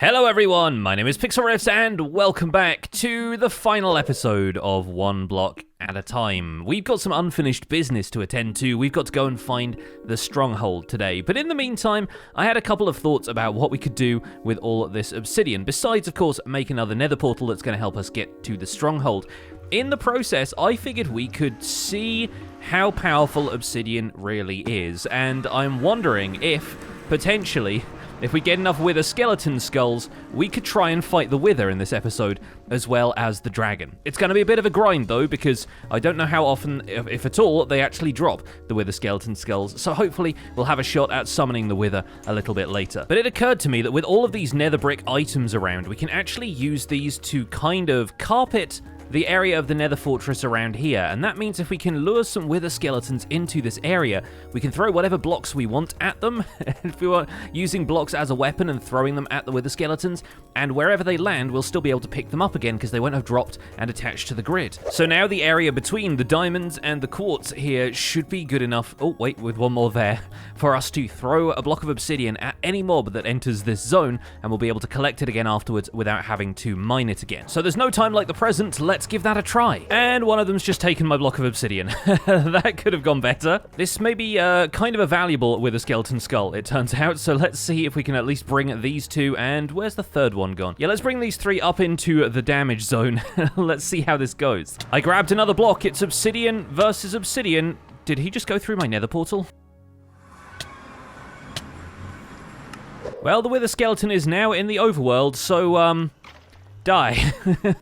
Hello everyone, my name is Pixlriffs and welcome back to the final episode of One Block at a Time. We've got some unfinished business to attend to. We've got to go and find the stronghold today. But in the meantime, I had a couple of thoughts about what we could do with all this obsidian. Besides, of course, make another nether portal that's going to help us get to the stronghold. In the process, I figured we could see how powerful obsidian really is. And I'm wondering if, potentially, if we get enough wither skeleton skulls, we could try and fight the wither in this episode, as well as the dragon. It's going to be a bit of a grind, though, because I don't know how often, if at all, they actually drop the wither skeleton skulls, so hopefully we'll have a shot at summoning the wither a little bit later. But it occurred to me that with all of these nether brick items around, we can actually use these to kind of carpet the area of the nether fortress around here, and that means if we can lure some wither skeletons into this area, we can throw whatever blocks we want at them, if we want, using blocks as a weapon and throwing them at the wither skeletons, and wherever they land, we'll still be able to pick them up again because they won't have dropped and attached to the grid. So now the area between the diamonds and the quartz here should be good enough, oh wait, with one more there, for us to throw a block of obsidian at any mob that enters this zone, and we'll be able to collect it again afterwards without having to mine it again. So there's no time like the present, let's give that a try. And one of them's just taken my block of obsidian. That could have gone better. This may be kind of a valuable with a skeleton skull, it turns out, so let's see if we can at least bring these two, and where's the third one gone? Yeah, let's bring these three up into the damage zone. Let's see how this goes. I grabbed another block. It's obsidian versus obsidian. Did he just go through my nether portal? Well, the wither skeleton is now in the overworld, so, die.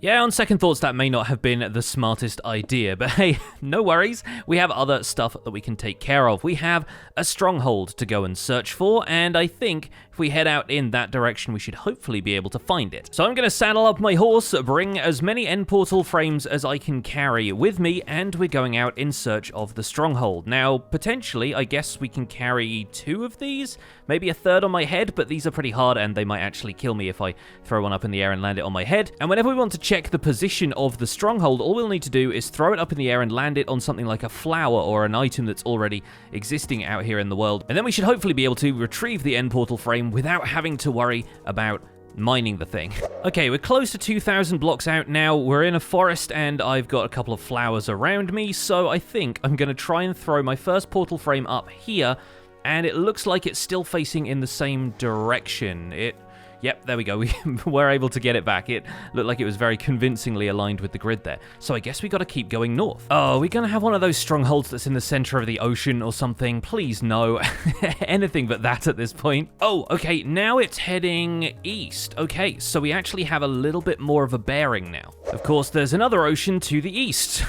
Yeah, on second thoughts, that may not have been the smartest idea, but hey, no worries. We have other stuff that we can take care of. We have a stronghold to go and search for, and I think if we head out in that direction, we should hopefully be able to find it. So I'm going to saddle up my horse, bring as many end portal frames as I can carry with me, and we're going out in search of the stronghold. Now, potentially, I guess we can carry two of these, maybe a third on my head, but these are pretty hard, and they might actually kill me if I throw one up in the air and land it on my head. And whenever we want to check the position of the stronghold, all we'll need to do is throw it up in the air and land it on something like a flower or an item that's already existing out here in the world. And then we should hopefully be able to retrieve the end portal frame without having to worry about mining the thing. Okay, we're close to 2,000 blocks out now. We're in a forest and I've got a couple of flowers around me, so I think I'm going to try and throw my first portal frame up here, and it looks like it's still facing in the same direction. Yep, there we go. We were able to get it back. It looked like it was very convincingly aligned with the grid there. So I guess we got to keep going north. Oh, we're going to have one of those strongholds that's in the center of the ocean or something. Please, no. Anything but that at this point. Oh, okay, now it's heading east. Okay, so we actually have a little bit more of a bearing now. Of course, there's another ocean to the east,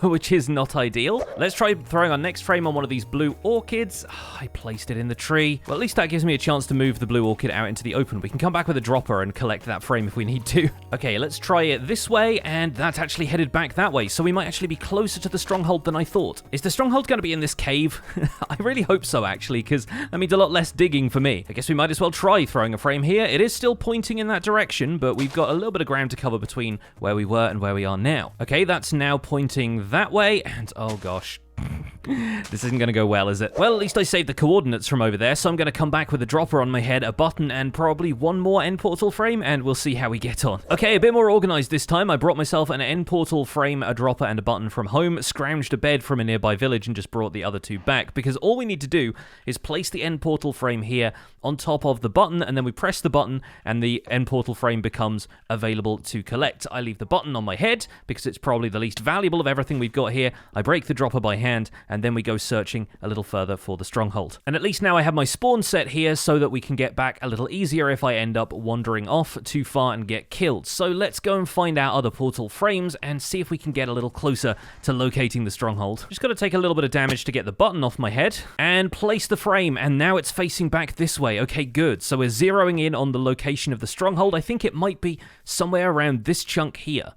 which is not ideal. Let's try throwing our next frame on one of these blue orchids. Oh, I placed it in the tree. Well, at least that gives me a chance to move the blue orchid out into the open. We can come back with a dropper and collect that frame if we need to. Okay, let's try it this way, and that's actually headed back that way, so we might actually be closer to the stronghold than I thought. Is the stronghold going to be in this cave? I really hope so, actually, because that means a lot less digging for me. I guess we might as well try throwing a frame here. It is still pointing in that direction, but we've got a little bit of ground to cover between where we were and where we are now. Okay, that's now pointing that way, and oh gosh. This isn't going to go well, is it? Well, at least I saved the coordinates from over there, so I'm going to come back with a dropper on my head, a button, and probably one more end portal frame, and we'll see how we get on. Okay, a bit more organized this time. I brought myself an end portal frame, a dropper, and a button from home, scrounged a bed from a nearby village, and just brought the other two back, because all we need to do is place the end portal frame here on top of the button, and then we press the button, and the end portal frame becomes available to collect. I leave the button on my head, because it's probably the least valuable of everything we've got here. I break the dropper by hand, and then we go searching a little further for the stronghold. And at least now I have my spawn set here so that we can get back a little easier if I end up wandering off too far and get killed. So let's go and find our other portal frames and see if we can get a little closer to locating the stronghold. Just got to take a little bit of damage to get the button off my head and place the frame, and now it's facing back this way. Okay, good. So we're zeroing in on the location of the stronghold. I think it might be somewhere around this chunk here.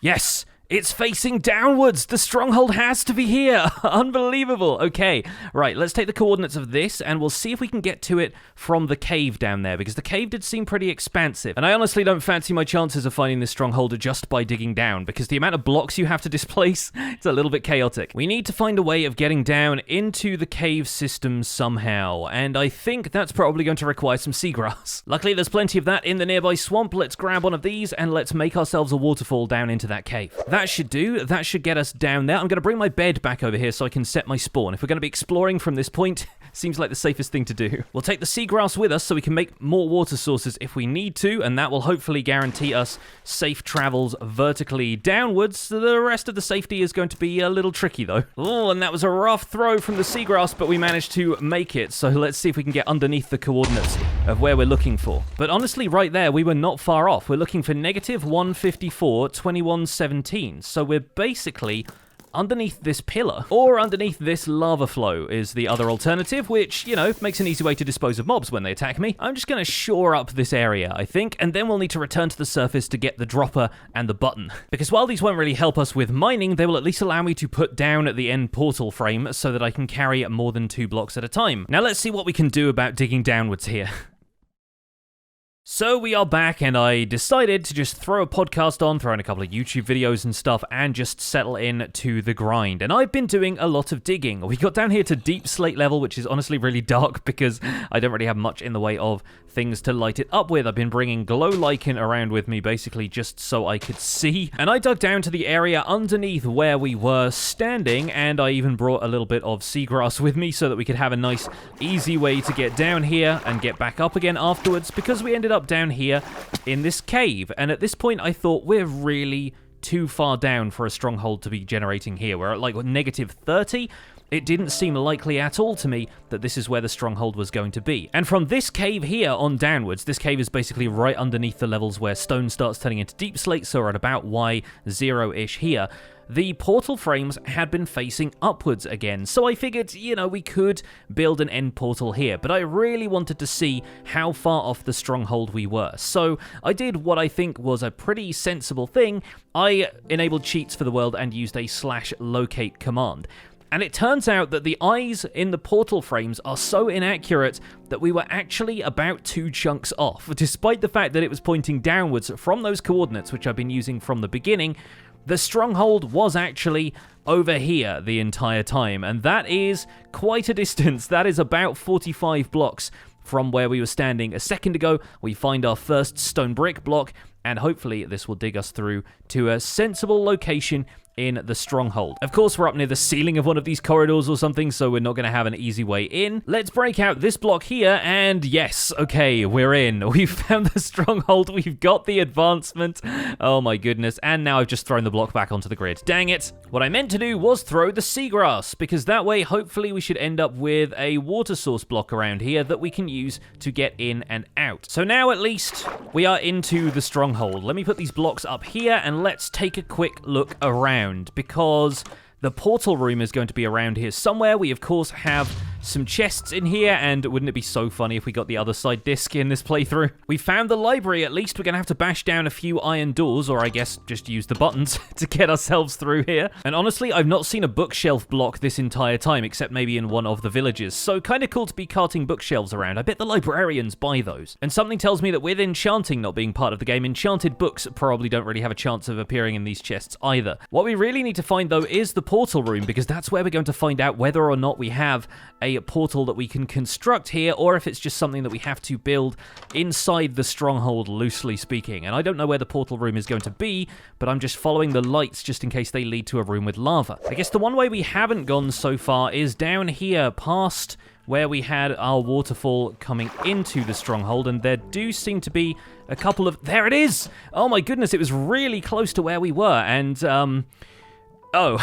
Yes! It's facing downwards. The stronghold has to be here. Unbelievable. Okay, right, let's take the coordinates of this and we'll see if we can get to it from the cave down there, because the cave did seem pretty expansive. And I honestly don't fancy my chances of finding this stronghold just by digging down, because the amount of blocks you have to displace, it's a little bit chaotic. We need to find a way of getting down into the cave system somehow, and I think that's probably going to require some seagrass. Luckily, there's plenty of that in the nearby swamp. Let's grab one of these and let's make ourselves a waterfall down into that cave. That should do. That should get us down there. I'm going to bring my bed back over here so I can set my spawn. If we're going to be exploring from this point, seems like the safest thing to do. We'll take the seagrass with us so we can make more water sources if we need to, and that will hopefully guarantee us safe travels vertically downwards. The rest of the safety is going to be a little tricky though. Oh, and that was a rough throw from the seagrass, but we managed to make it. So let's see if we can get underneath the coordinates of where we're looking for. But honestly, right there, we were not far off. We're looking for negative 154, 2117. So we're basically underneath this pillar, or underneath this lava flow is the other alternative, which, you know, makes an easy way to dispose of mobs when they attack me. I'm just going to shore up this area, I think, and then we'll need to return to the surface to get the dropper and the button. Because while these won't really help us with mining, they will at least allow me to put down the end portal frame so that I can carry more than 2 blocks at a time. Now let's see what we can do about digging downwards here. So we are back, and I decided to just throw a podcast on, throw in a couple of YouTube videos and stuff, and just settle in to the grind. And I've been doing a lot of digging. We got down here to deep slate level, which is honestly really dark because I don't really have much in the way of things to light it up with. I've been bringing glow lichen around with me, basically just so I could see. And I dug down to the area underneath where we were standing, and I even brought a little bit of seagrass with me so that we could have a nice, easy way to get down here and get back up again afterwards, because we ended up down here in this cave. And at this point I thought, we're really too far down for a stronghold to be generating here. We're at like negative 30. It didn't seem likely at all to me that this is where the stronghold was going to be. And from this cave here on downwards, this cave is basically right underneath the levels where stone starts turning into deep slate, so we're at about Y0-ish here. The portal frames had been facing upwards again, so I figured, you know, we could build an end portal here, but I really wanted to see how far off the stronghold we were. So I did what I think was a pretty sensible thing. I enabled cheats for the world and used a /locate command. And it turns out that the eyes in the portal frames are so inaccurate that we were actually about 2 chunks off. Despite the fact that it was pointing downwards from those coordinates, which I've been using from the beginning, the stronghold was actually over here the entire time, and that is quite a distance. That is about 45 blocks from where we were standing a second ago. We find our first stone brick block, and hopefully this will dig us through to a sensible location in the stronghold. Of course, we're up near the ceiling of one of these corridors or something, so we're not going to have an easy way in. Let's break out this block here, and yes, okay, we're in. We've found the stronghold. We've got the advancement. Oh my goodness. And now I've just thrown the block back onto the grid. Dang it. What I meant to do was throw the seagrass, because that way, hopefully, we should end up with a water source block around here that we can use to get in and out. So now, at least, we are into the stronghold. Let me put these blocks up here, and let's take a quick look around, because the portal room is going to be around here somewhere. We, of course, have some chests in here, and wouldn't it be so funny if we got the other side disc in this playthrough? We found the library, at least. We're going to have to bash down a few iron doors, or I guess just use the buttons to get ourselves through here. And honestly, I've not seen a bookshelf block this entire time, except maybe in one of the villages. So kind of cool to be carting bookshelves around. I bet the librarians buy those. And something tells me that with enchanting not being part of the game, enchanted books probably don't really have a chance of appearing in these chests either. What we really need to find, though, is the portal room, because that's where we're going to find out whether or not we have a portal that we can construct here, or if it's just something that we have to build inside the stronghold, loosely speaking. And I don't know where the portal room is going to be, but I'm just following the lights just in case they lead to a room with lava. I guess the one way we haven't gone so far is down here past where we had our waterfall coming into the stronghold, and there do seem to be a couple of... There it is! Oh my goodness, it was really close to where we were, and oh,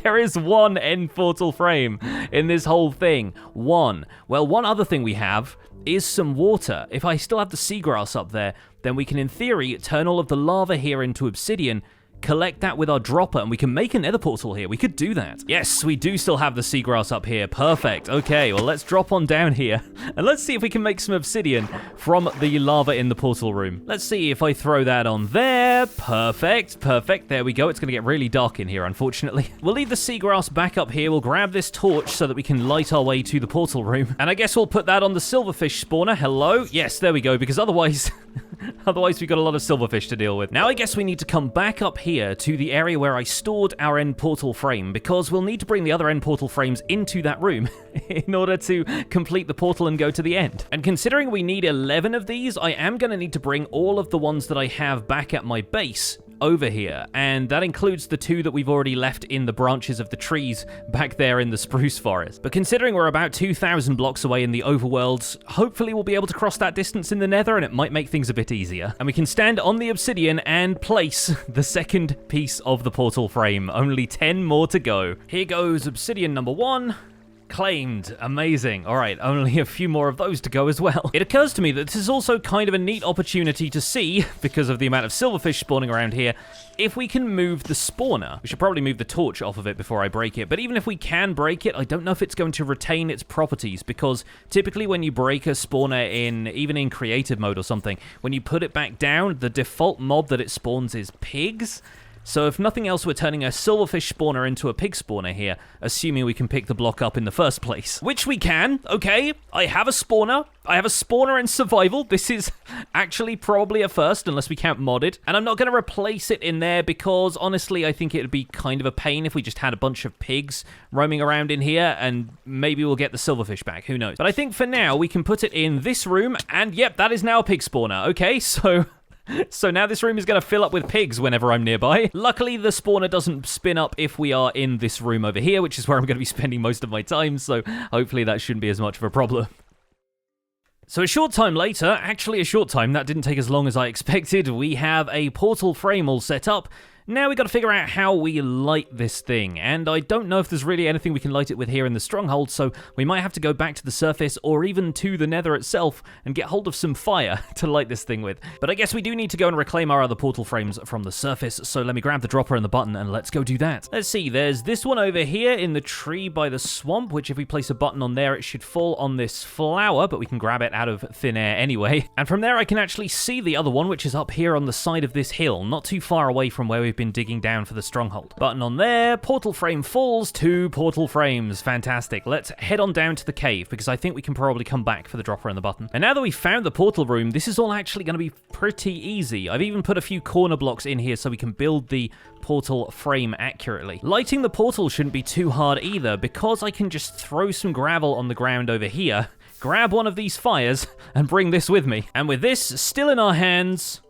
there is one end portal frame in this whole thing. One. Well, one other thing we have is some water. If I still have the seagrass up there, then we can, in theory, turn all of the lava here into obsidian, collect that with our dropper, and we can make a nether portal here. We could do that. Yes, we do still have the seagrass up here. Perfect. Okay, well, let's drop on down here, and let's see if we can make some obsidian from the lava in the portal room. Let's see if I throw that on there. Perfect, perfect. There we go. It's going to get really dark in here, unfortunately. We'll leave the seagrass back up here. We'll grab this torch so that we can light our way to the portal room, and I guess we'll put that on the silverfish spawner. Hello? Yes, there we go, because otherwise... Otherwise, we've got a lot of silverfish to deal with. Now, I guess we need to come back up here to the area where I stored our end portal frame, because we'll need to bring the other end portal frames into that room in order to complete the portal and go to the end. And considering we need 11 of these, I am going to need to bring all of the ones that I have back at my base over here, and that includes the 2 that we've already left in the branches of the trees back there in the spruce forest. But considering we're about 2,000 blocks away in the overworld, hopefully we'll be able to cross that distance in the nether, and it might make things a bit easier. And we can stand on the obsidian and place the second piece of the portal frame. Only 10 more to go. Here goes obsidian number 1. Claimed. Amazing. All right, only a few more of those to go as well. It occurs to me that this is also kind of a neat opportunity to see, because of the amount of silverfish spawning around here, if we can move the spawner. We should probably move the torch off of it before I break it, but even if we can break it, I don't know if it's going to retain its properties, because typically when you break a spawner even in creative mode or something, when you put it back down, the default mob that it spawns is pigs. So if nothing else, we're turning a silverfish spawner into a pig spawner here, assuming we can pick the block up in the first place. Which we can, okay. I have a spawner. I have a spawner in survival. This is actually probably a first, unless we count modded. And I'm not going to replace it in there because, honestly, I think it would be kind of a pain if we just had a bunch of pigs roaming around in here, and maybe we'll get the silverfish back. Who knows? But I think for now, we can put it in this room, and yep, that is now a pig spawner. Okay, so now this room is going to fill up with pigs whenever I'm nearby. Luckily, the spawner doesn't spin up if we are in this room over here, which is where I'm going to be spending most of my time, so hopefully that shouldn't be as much of a problem. So a short time later, actually a short time, that didn't take as long as I expected, we have a portal frame all set up. Now we got to figure out how we light this thing, and I don't know if there's really anything we can light it with here in the stronghold, so we might have to go back to the surface or even to the nether itself and get hold of some fire to light this thing with. But I guess we do need to go and reclaim our other portal frames from the surface, so let me grab the dropper and the button and let's go do that. Let's see, there's this one over here in the tree by the swamp, which if we place a button on there, it should fall on this flower, but we can grab it out of thin air anyway. And from there I can actually see the other one, which is up here on the side of this hill, not too far away from where we've been digging down for the stronghold. Button on there, portal frame falls, 2 portal frames. Fantastic. Let's head on down to the cave, because I think we can probably come back for the dropper and the button. And now that we've found the portal room, this is all actually going to be pretty easy. I've even put a few corner blocks in here so we can build the portal frame accurately. Lighting the portal shouldn't be too hard either, because I can just throw some gravel on the ground over here, grab one of these fires, and bring this with me. And with this still in our hands,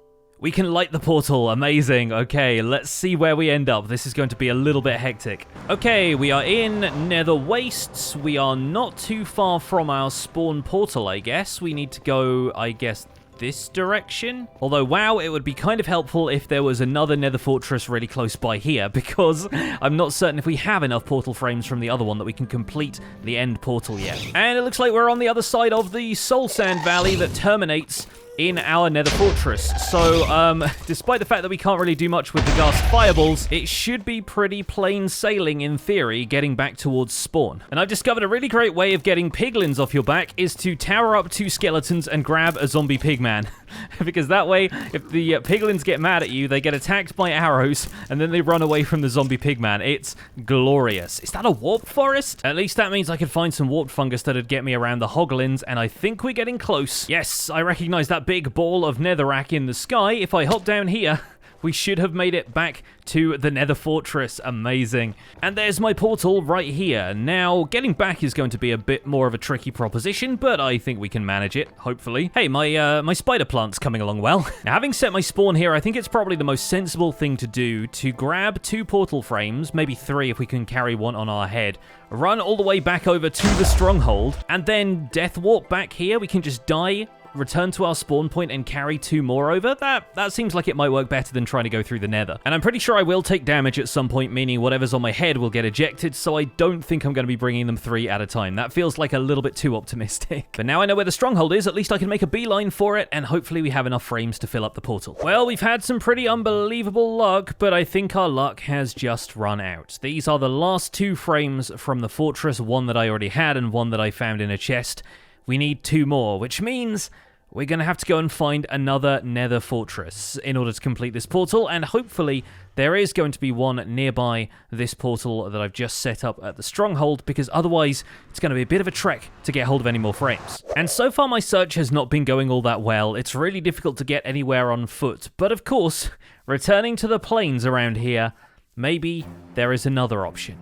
we can light the portal. Amazing. Okay, let's see where we end up. This is going to be a little bit hectic. Okay, we are in Nether Wastes. We are not too far from our spawn portal, I guess. We need to go, I guess, this direction. Although, wow, it would be kind of helpful if there was another nether fortress really close by here, because I'm not certain if we have enough portal frames from the other one that we can complete the end portal yet. And it looks like we're on the other side of the Soul Sand Valley that terminates in our nether fortress. So, despite the fact that we can't really do much with the ghast fireballs, it should be pretty plain sailing in theory getting back towards spawn. And I've discovered a really great way of getting piglins off your back is to tower up 2 skeletons and grab a zombie pigman. Because that way, if the piglins get mad at you, they get attacked by arrows and then they run away from the zombie pigman. It's glorious. Is that a warp forest? At least that means I could find some warp fungus that'd get me around the hoglins, and I think we're getting close. Yes, I recognize that big ball of netherrack in the sky. If I hop down here, we should have made it back to the nether fortress. Amazing. And there's my portal right here. Now, getting back is going to be a bit more of a tricky proposition, but I think we can manage it, hopefully. Hey, my spider plant's coming along well. Now, having set my spawn here, I think it's probably the most sensible thing to do to grab 2 portal frames, maybe 3 if we can carry one on our head, run all the way back over to the stronghold, and then death warp back here. We can just die return to our spawn point and carry 2 more over, that seems like it might work better than trying to go through the nether. And I'm pretty sure I will take damage at some point, meaning whatever's on my head will get ejected, so I don't think I'm going to be bringing them 3 at a time. That feels like a little bit too optimistic. But now I know where the stronghold is, at least I can make a beeline for it, and hopefully we have enough frames to fill up the portal. Well, we've had some pretty unbelievable luck, but I think our luck has just run out. These are the last 2 frames from the fortress, one that I already had and one that I found in a chest. We need 2 more, which means we're going to have to go and find another nether fortress in order to complete this portal, and hopefully there is going to be one nearby this portal that I've just set up at the stronghold, because otherwise it's going to be a bit of a trek to get hold of any more frames. And so far my search has not been going all that well. It's really difficult to get anywhere on foot, but of course, returning to the plains around here, maybe there is another option.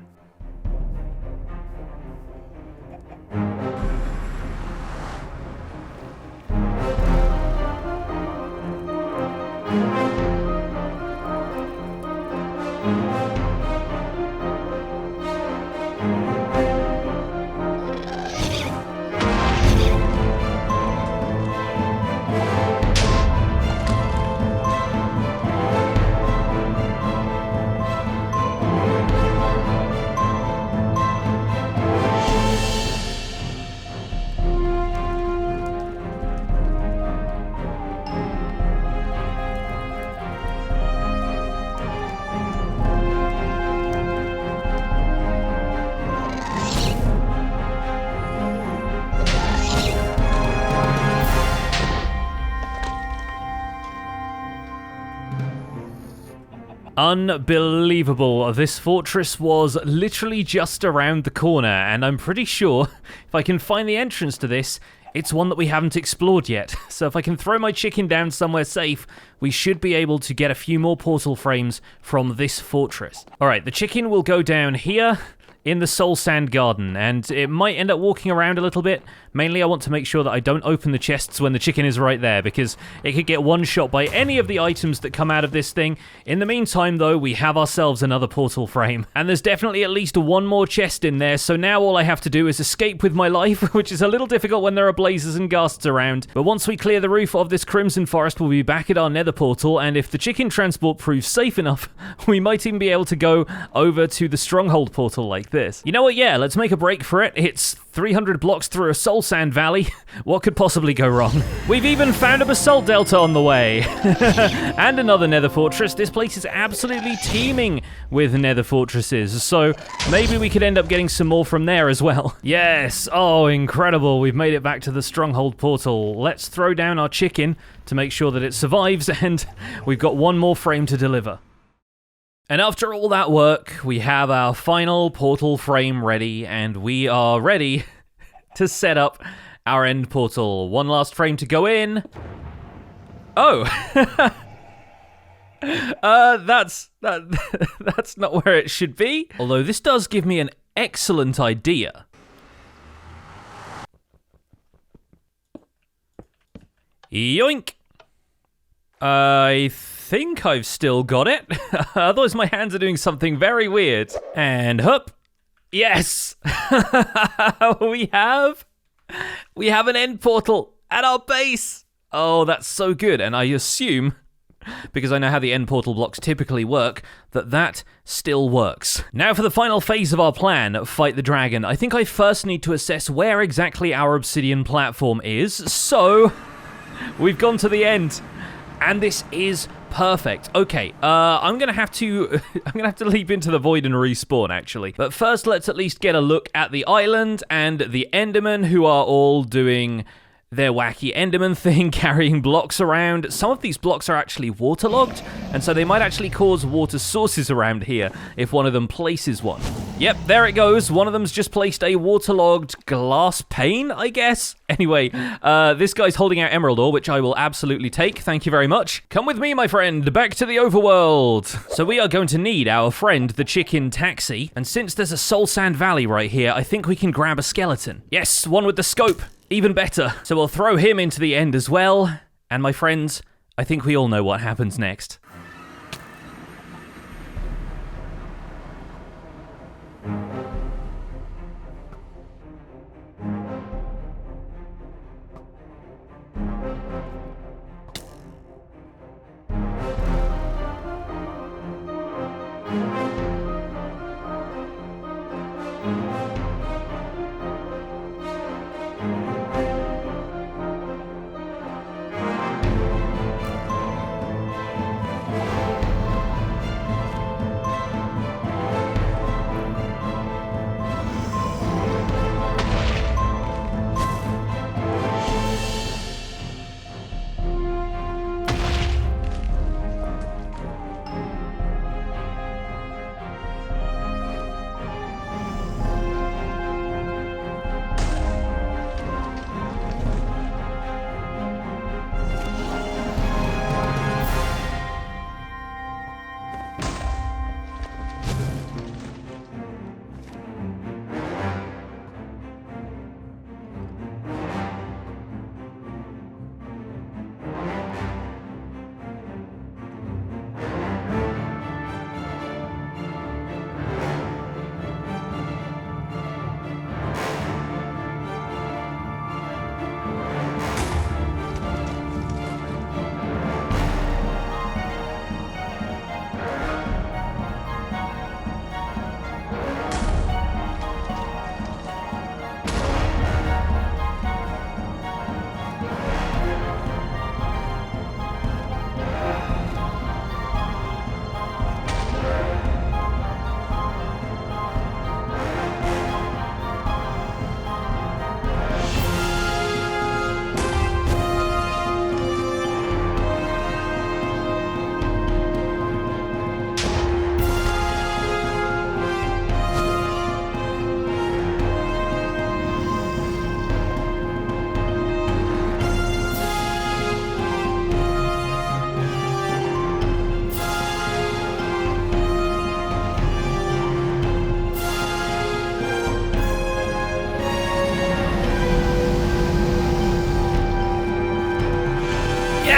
Unbelievable. This fortress was literally just around the corner, and I'm pretty sure if I can find the entrance to this, it's one that we haven't explored yet. So if I can throw my chicken down somewhere safe, we should be able to get a few more portal frames from this fortress. Alright, the chicken will go down here in the soul sand garden, and it might end up walking around a little bit. Mainly I want to make sure that I don't open the chests when the chicken is right there, because it could get one shot by any of the items that come out of this thing. In the meantime though, we have ourselves another portal frame, and there's definitely at least 1 more chest in there, so now all I have to do is escape with my life, which is a little difficult when there are blazes and ghasts around. But once we clear the roof of this crimson forest, we'll be back at our nether portal, and if the chicken transport proves safe enough, we might even be able to go over to the stronghold portal like this. You know what, yeah, let's make a break for it. It's 300 blocks through a soul sand valley. What could possibly go wrong? We've even found a basalt delta on the way. And another nether fortress. This place is absolutely teeming with nether fortresses, so maybe we could end up getting some more from there as well. Yes, oh, incredible. We've made it back to the stronghold portal. Let's throw down our chicken to make sure that it survives, and we've got 1 more frame to deliver. And after all that work, we have our final portal frame ready, and we are ready to set up our end portal. 1 last frame to go in. Oh! That's not where it should be. Although this does give me an excellent idea. Yoink! I think I've still got it. Otherwise my hands are doing something very weird. And hup. Yes! We have an end portal at our base. Oh, that's so good. And I assume, because I know how the end portal blocks typically work, that still works. Now for the final phase of our plan, fight the dragon. I think I first need to assess where exactly our obsidian platform is. So, we've gone to the end. And this is perfect. Okay, I'm gonna have to leap into the void and respawn, actually. But first, let's at least get a look at the island and the Endermen, who are all doing their wacky Enderman thing, carrying blocks around. Some of these blocks are actually waterlogged, and so they might actually cause water sources around here if one of them places one. Yep, there it goes. One of them's just placed a waterlogged glass pane, I guess. Anyway, this guy's holding out emerald ore, which I will absolutely take. Thank you very much. Come with me, my friend, back to the overworld. So we are going to need our friend, the chicken taxi. And since there's a soul sand valley right here, I think we can grab a skeleton. Yes, one with the scope. Even better. So we'll throw him into the end as well. And my friends, I think we all know what happens next.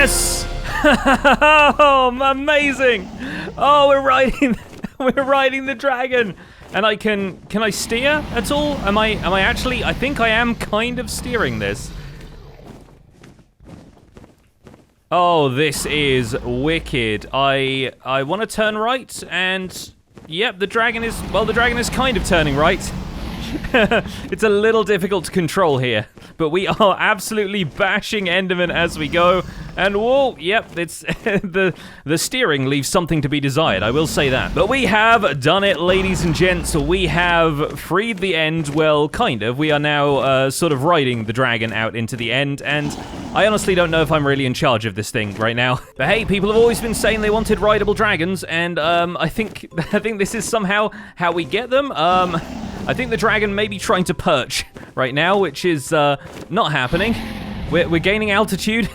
Yes! Oh, amazing! Oh, we're riding the dragon. And can I steer at all? Am I actually, I think I am kind of steering this. Oh, this is wicked. I want to turn right, and yep, the dragon is kind of turning right. It's a little difficult to control here, but we are absolutely bashing Enderman as we go. And whoa, yep, it's the steering leaves something to be desired, I will say that. But we have done it, ladies and gents. We have freed the end, well, kind of. We are now sort of riding the dragon out into the end, and I honestly don't know if I'm really in charge of this thing right now. But hey, people have always been saying they wanted rideable dragons, and I think this is somehow how we get them. I think the dragon may be trying to perch right now, which is not happening. We're gaining altitude.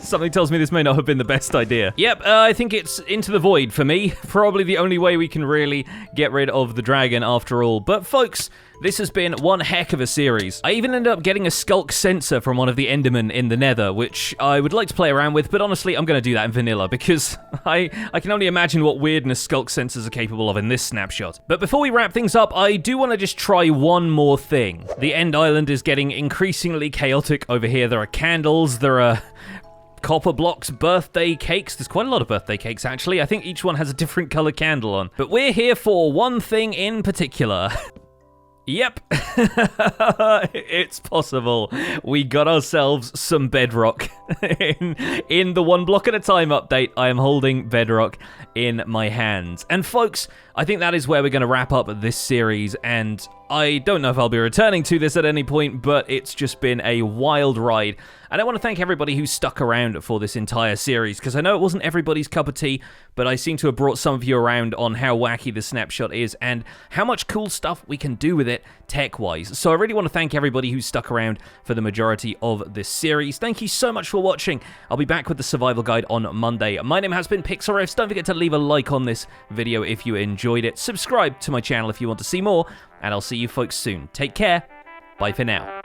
Something tells me this may not have been the best idea. Yep, I think it's into the void for me. Probably the only way we can really get rid of the dragon after all. But folks, this has been one heck of a series. I even ended up getting a skulk sensor from one of the Endermen in the Nether, which I would like to play around with, but honestly, I'm going to do that in vanilla because I can only imagine what weirdness skulk sensors are capable of in this snapshot. But before we wrap things up, I do want to just try one more thing. The End Island is getting increasingly chaotic over here. There are candles, there are copper blocks, birthday cakes. There's quite a lot of birthday cakes, actually. I think each one has a different color candle on. But we're here for one thing in particular. Yep, it's possible. We got ourselves some bedrock. in the 1 block at a time update, I am holding bedrock in my hands. And folks, I think that is where we're going to wrap up this series, and I don't know if I'll be returning to this at any point, but it's just been a wild ride. And I want to thank everybody who stuck around for this entire series, because I know it wasn't everybody's cup of tea, but I seem to have brought some of you around on how wacky the snapshot is and how much cool stuff we can do with it tech-wise. So I really want to thank everybody who stuck around for the majority of this series. Thank you so much for watching. I'll be back with the survival guide on Monday. My name has been Pixlriffs. Don't forget to leave a like on this video if you enjoyed it. Subscribe to my channel if you want to see more, and I'll see you folks soon. Take care. Bye for now.